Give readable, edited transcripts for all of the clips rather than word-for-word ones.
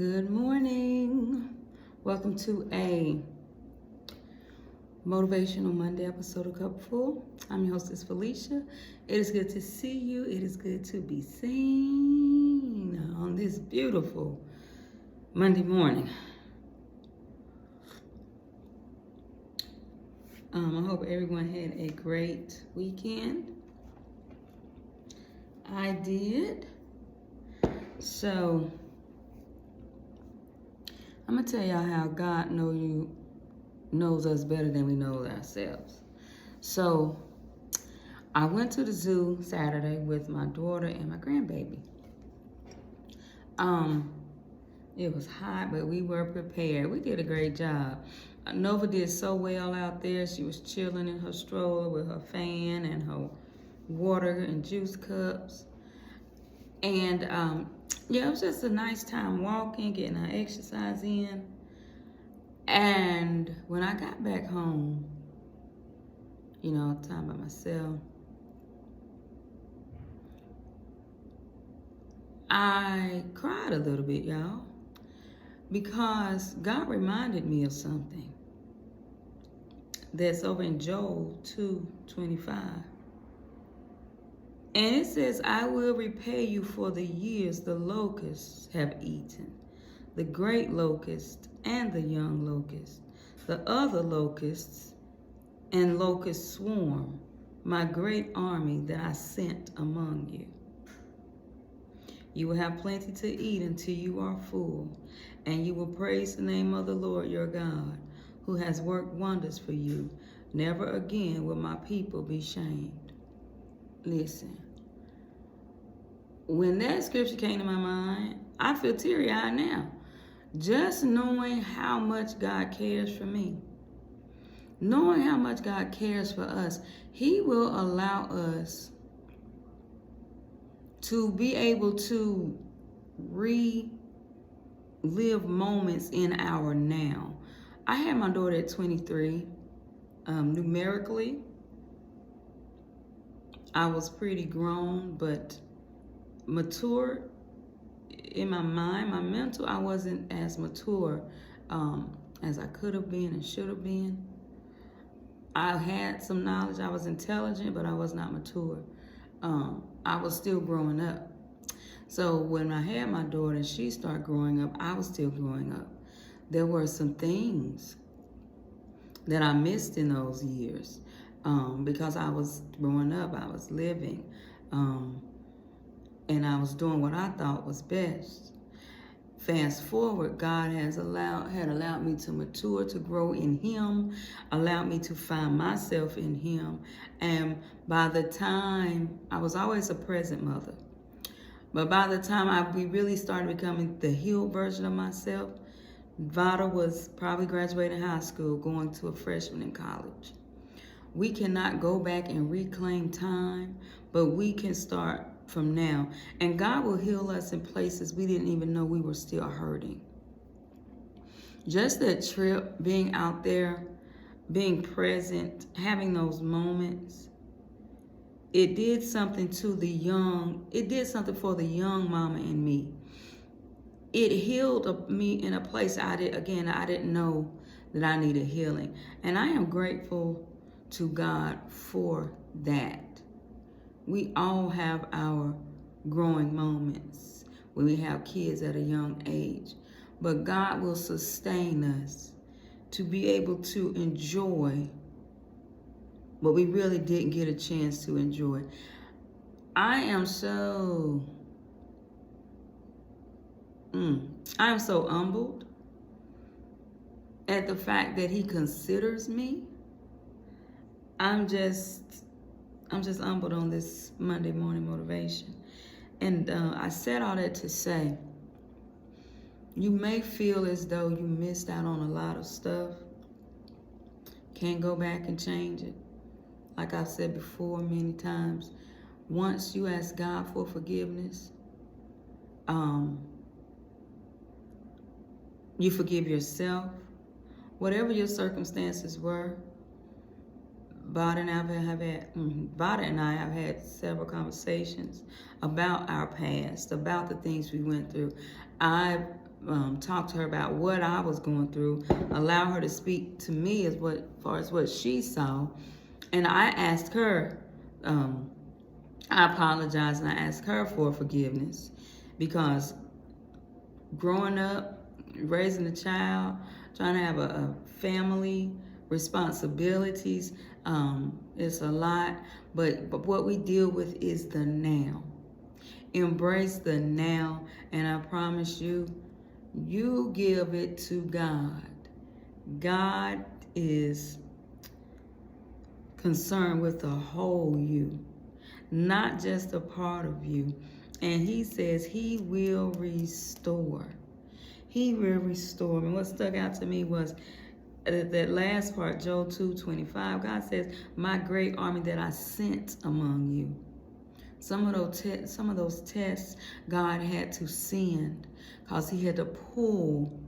Good morning. Welcome to a Motivational Monday episode of Cupful. I'm your hostess, Felicia. It is good to see you. It is good to be seen on this beautiful Monday morning. I hope everyone had a great weekend. I did. So, I'm going to tell y'all how God knows us better than we know ourselves. So, I went to the zoo Saturday with my daughter and my grandbaby. It was hot, but we were prepared. We did a great job. Nova did so well out there. She was chilling in her stroller with her fan and her water and juice cups. And it was just a nice time walking, getting our exercise in. And when I got back home, time by myself, I cried a little bit, y'all, because God reminded me of something that's over in Joel 2:25. And it says, I will repay you for the years the locusts have eaten, the great locust and the young locust, the other locusts and locust swarm, my great army that I sent among you. You will have plenty to eat until you are full, and you will praise the name of the Lord your God, who has worked wonders for you. Never again will my people be shamed. Listen, when that scripture came to my mind, I feel teary-eyed now. Just knowing how much God cares for me. Knowing how much God cares for us, He will allow us to be able to relive moments in our now. I had my daughter at 23. Numerically, I was pretty grown, but mature in my mind, my mental, I wasn't as mature as I could have been and should have been. I had some knowledge, I was intelligent, but I was not mature. I was still growing up. So when I had my daughter and she started growing up, I was still growing up. There were some things that I missed in those years because I was growing up, I was living, and I was doing what I thought was best. Fast forward, God had allowed me to mature, to grow in Him, allowed me to find myself in Him. And by the time, I was always a present mother, but by the time we really started becoming the healed version of myself, Vada was probably graduating high school, going to a freshman in college. We cannot go back and reclaim time, but we can start from now. And God will heal us in places we didn't even know we were still hurting. Just that trip, being out there, being present, having those moments, it did something for the young mama in me. It healed me in a place I didn't know that I needed healing. And I am grateful to God for that. We all have our growing moments when we have kids at a young age, but God will sustain us to be able to enjoy what we really didn't get a chance to enjoy. I am so humbled at the fact that He considers me. I'm just humbled on this Monday morning motivation. And I said all that to say, you may feel as though you missed out on a lot of stuff. Can't go back and change it. Like I've said before many times, once you ask God for forgiveness, you forgive yourself. Whatever your circumstances were, Vada and I have had several conversations about our past, about the things we went through. I've talk to her about what I was going through, allow her to speak to me as far as what she saw. And I asked her, I apologized and I asked her for forgiveness, because growing up, raising a child, trying to have a family, responsibilities, it's a lot. But what we deal with is the now. Embrace the now, and I promise you, you give it to God. God is concerned with the whole you, not just a part of you. And he says he will restore. He will restore. And what stuck out to me was that last part, Joel 2:25. God says, my great army that I sent among you. Some of those tests God had to send, because he had to pull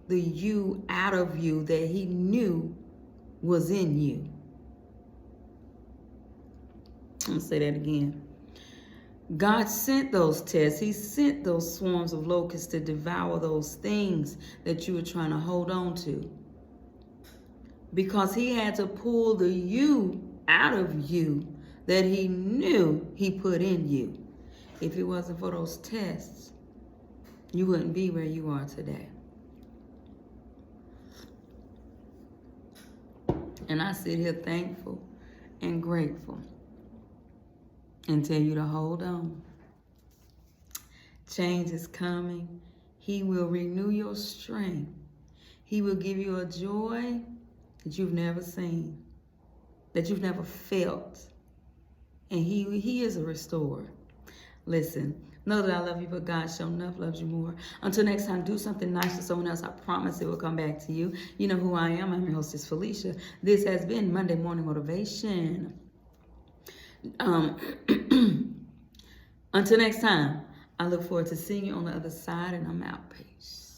the you out of you that he knew was in you. I'm going to say that again. God sent those tests. He sent those swarms of locusts to devour those things that you were trying to hold on to, because he had to pull the you out of you that he knew he put in you. If it wasn't for those tests, you wouldn't be where you are today. And I sit here thankful and grateful and tell you to hold on. Change is coming. He will renew your strength. He will give you a joy that you've never seen, that you've never felt. And he is a restorer. Listen, know that I love you, but God sure enough loves you more. Until next time, do something nice for someone else. I promise it will come back to you. You know who I am. I'm your hostess, Felicia. This has been Monday Morning Motivation. Until next time, I look forward to seeing you on the other side, and I'm out. Peace.